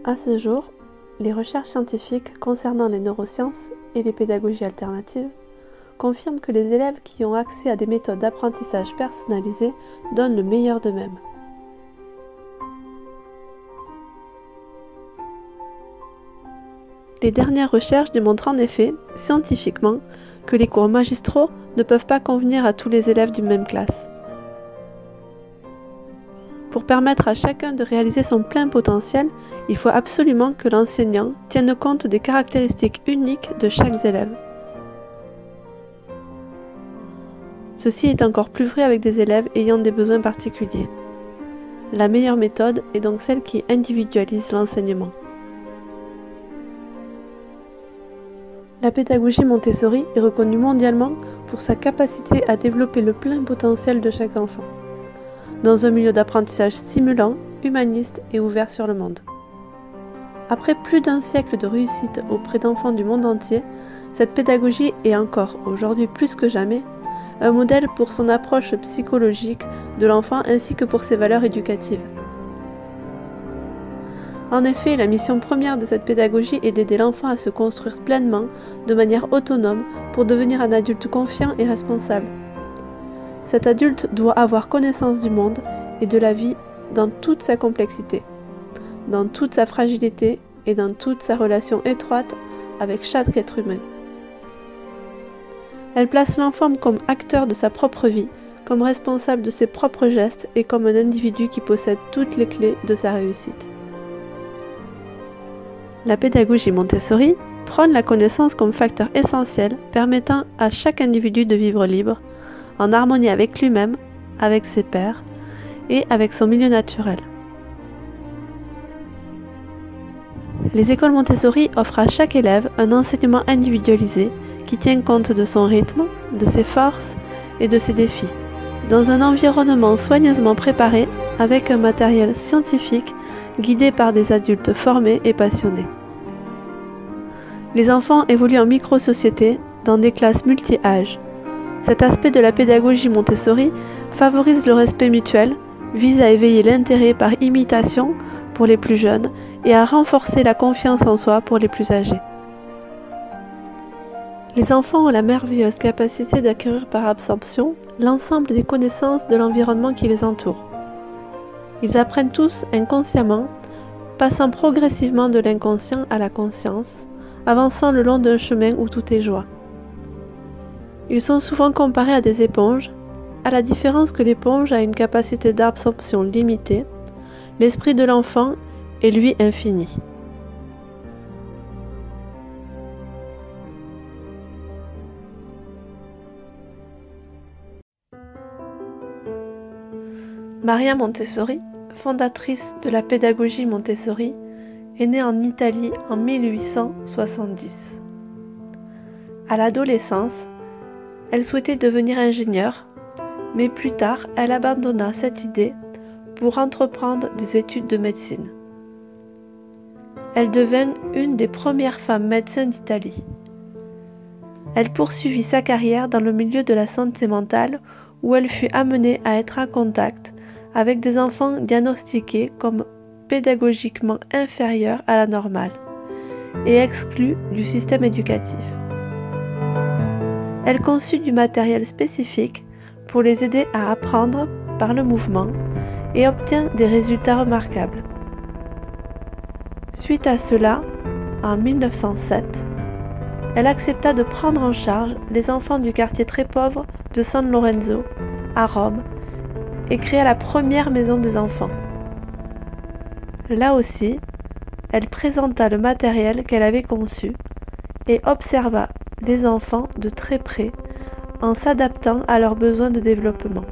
À ce jour, les recherches scientifiques concernant les neurosciences et les pédagogies alternatives confirment que les élèves qui ont accès à des méthodes d'apprentissage personnalisées donnent le meilleur d'eux-mêmes. Les dernières recherches démontrent en effet, scientifiquement, que les cours magistraux ne peuvent pas convenir à tous les élèves d'une même classe. Pour permettre à chacun de réaliser son plein potentiel, il faut absolument que l'enseignant tienne compte des caractéristiques uniques de chaque élève. Ceci est encore plus vrai avec des élèves ayant des besoins particuliers. La meilleure méthode est donc celle qui individualise l'enseignement. La pédagogie Montessori est reconnue mondialement pour sa capacité à développer le plein potentiel de chaque enfant, dans un milieu d'apprentissage stimulant, humaniste et ouvert sur le monde. Après plus d'un siècle de réussite auprès d'enfants du monde entier, cette pédagogie est encore, aujourd'hui plus que jamais, un modèle pour son approche psychologique de l'enfant ainsi que pour ses valeurs éducatives. En effet, la mission première de cette pédagogie est d'aider l'enfant à se construire pleinement, de manière autonome, pour devenir un adulte confiant et responsable. Cet adulte doit avoir connaissance du monde et de la vie dans toute sa complexité, dans toute sa fragilité et dans toute sa relation étroite avec chaque être humain. Elle place l'enfant comme acteur de sa propre vie, comme responsable de ses propres gestes et comme un individu qui possède toutes les clés de sa réussite. La pédagogie Montessori prône la connaissance comme facteur essentiel permettant à chaque individu de vivre libre, en harmonie avec lui-même, avec ses pairs et avec son milieu naturel. Les écoles Montessori offrent à chaque élève un enseignement individualisé qui tient compte de son rythme, de ses forces et de ses défis, dans un environnement soigneusement préparé avec un matériel scientifique guidé par des adultes formés et passionnés. Les enfants évoluent en micro-sociétés dans des classes multi-âges. Cet aspect de la pédagogie Montessori favorise le respect mutuel, vise à éveiller l'intérêt par imitation pour les plus jeunes et à renforcer la confiance en soi pour les plus âgés. Les enfants ont la merveilleuse capacité d'acquérir par absorption l'ensemble des connaissances de l'environnement qui les entoure. Ils apprennent tous inconsciemment, passant progressivement de l'inconscient à la conscience, avançant le long d'un chemin où tout est joie. Ils sont souvent comparés à des éponges, à la différence que l'éponge a une capacité d'absorption limitée, l'esprit de l'enfant est lui infini. Maria Montessori, fondatrice de la pédagogie Montessori, est née en Italie en 1870. À l'adolescence, elle souhaitait devenir ingénieure, mais plus tard, elle abandonna cette idée pour entreprendre des études de médecine. Elle devint une des premières femmes médecins d'Italie. Elle poursuivit sa carrière dans le milieu de la santé mentale où elle fut amenée à être en contact avec des enfants diagnostiqués comme pédagogiquement inférieurs à la normale et exclus du système éducatif. Elle conçut du matériel spécifique pour les aider à apprendre par le mouvement et obtient des résultats remarquables. Suite à cela, en 1907, elle accepta de prendre en charge les enfants du quartier très pauvre de San Lorenzo, à Rome, et créa la première maison des enfants. Là aussi, elle présenta le matériel qu'elle avait conçu et observa les enfants de très près en s'adaptant à leurs besoins de développement.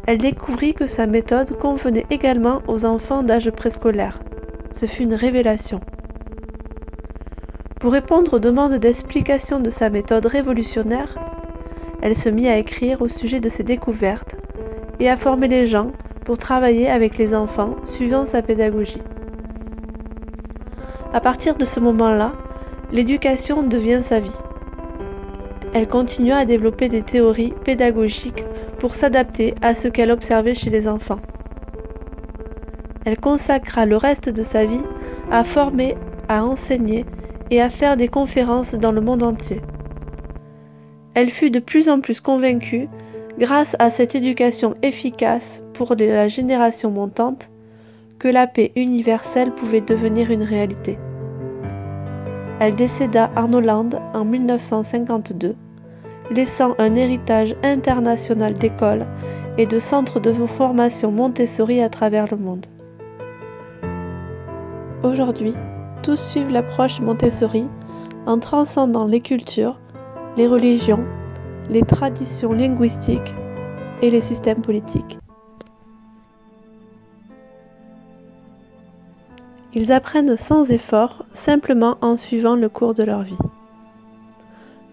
Elle découvrit que sa méthode convenait également aux enfants d'âge préscolaire. Ce fut une révélation. Pour répondre aux demandes d'explication de sa méthode révolutionnaire, elle se mit à écrire au sujet de ses découvertes et à former les gens pour travailler avec les enfants suivant sa pédagogie. À partir de ce moment-là, l'éducation devient sa vie. Elle continua à développer des théories pédagogiques pour s'adapter à ce qu'elle observait chez les enfants. Elle consacra le reste de sa vie à former, à enseigner et à faire des conférences dans le monde entier. Elle fut de plus en plus convaincue, grâce à cette éducation efficace pour la génération montante, que la paix universelle pouvait devenir une réalité. Elle décéda en Hollande en 1952, laissant un héritage international d'écoles et de centres de formation Montessori à travers le monde. Aujourd'hui, tous suivent l'approche Montessori en transcendant les cultures, les religions, les traditions linguistiques et les systèmes politiques. Ils apprennent sans effort, simplement en suivant le cours de leur vie.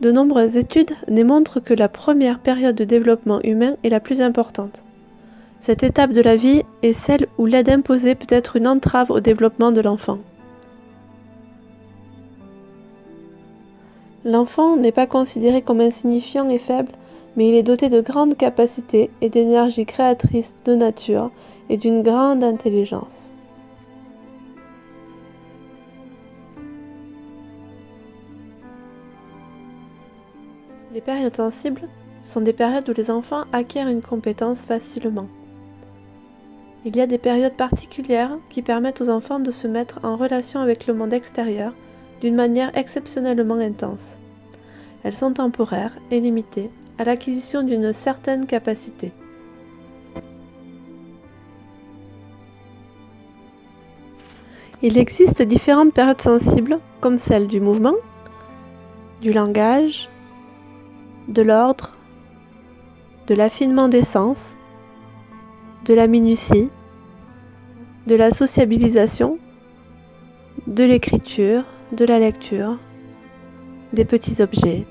De nombreuses études démontrent que la première période de développement humain est la plus importante. Cette étape de la vie est celle où l'aide imposée peut être une entrave au développement de l'enfant. L'enfant n'est pas considéré comme insignifiant et faible, mais il est doté de grandes capacités et d'énergie créatrice de nature et d'une grande intelligence. Les périodes sensibles sont des périodes où les enfants acquièrent une compétence facilement. Il y a des périodes particulières qui permettent aux enfants de se mettre en relation avec le monde extérieur d'une manière exceptionnellement intense. Elles sont temporaires et limitées à l'acquisition d'une certaine capacité. Il existe différentes périodes sensibles, comme celle du mouvement, du langage, de l'ordre, de l'affinement des sens, de la minutie, de la sociabilisation, de l'écriture, de la lecture, des petits objets.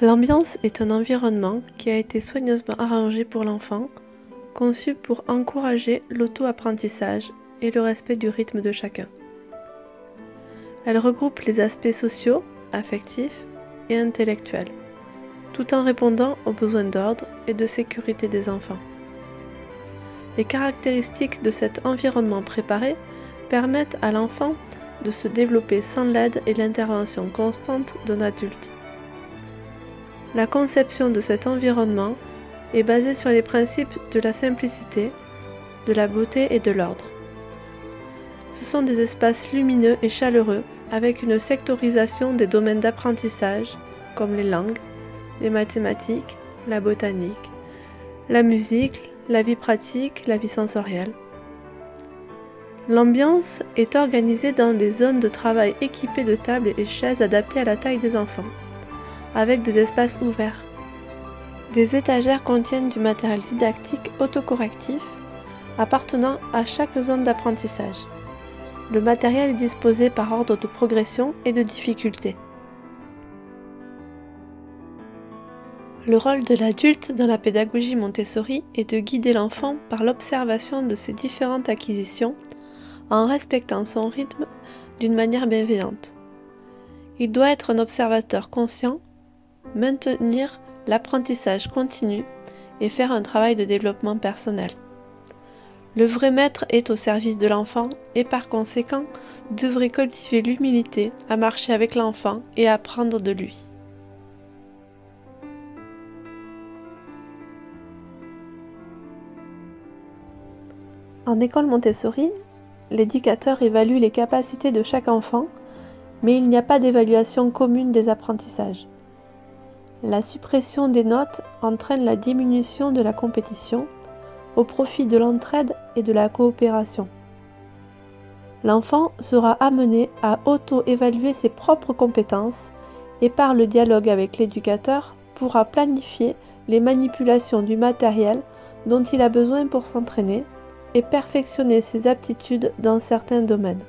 L'ambiance est un environnement qui a été soigneusement arrangé pour l'enfant, conçu pour encourager l'auto-apprentissage et le respect du rythme de chacun. Elle regroupe les aspects sociaux, affectifs et intellectuels, tout en répondant aux besoins d'ordre et de sécurité des enfants. Les caractéristiques de cet environnement préparé permettent à l'enfant de se développer sans l'aide et l'intervention constante d'un adulte. La conception de cet environnement est basée sur les principes de la simplicité, de la beauté et de l'ordre. Ce sont des espaces lumineux et chaleureux avec une sectorisation des domaines d'apprentissage comme les langues, les mathématiques, la botanique, la musique, la vie pratique, la vie sensorielle. L'ambiance est organisée dans des zones de travail équipées de tables et chaises adaptées à la taille des enfants, avec des espaces ouverts. Des étagères contiennent du matériel didactique autocorrectif appartenant à chaque zone d'apprentissage. Le matériel est disposé par ordre de progression et de difficulté. Le rôle de l'adulte dans la pédagogie Montessori est de guider l'enfant par l'observation de ses différentes acquisitions en respectant son rythme d'une manière bienveillante. Il doit être un observateur conscient, maintenir l'apprentissage continu et faire un travail de développement personnel. Le vrai maître est au service de l'enfant et par conséquent devrait cultiver l'humilité à marcher avec l'enfant et à apprendre de lui. En école Montessori, l'éducateur évalue les capacités de chaque enfant, mais il n'y a pas d'évaluation commune des apprentissages. La suppression des notes entraîne la diminution de la compétition au profit de l'entraide et de la coopération. L'enfant sera amené à auto-évaluer ses propres compétences et par le dialogue avec l'éducateur pourra planifier les manipulations du matériel dont il a besoin pour s'entraîner et perfectionner ses aptitudes dans certains domaines.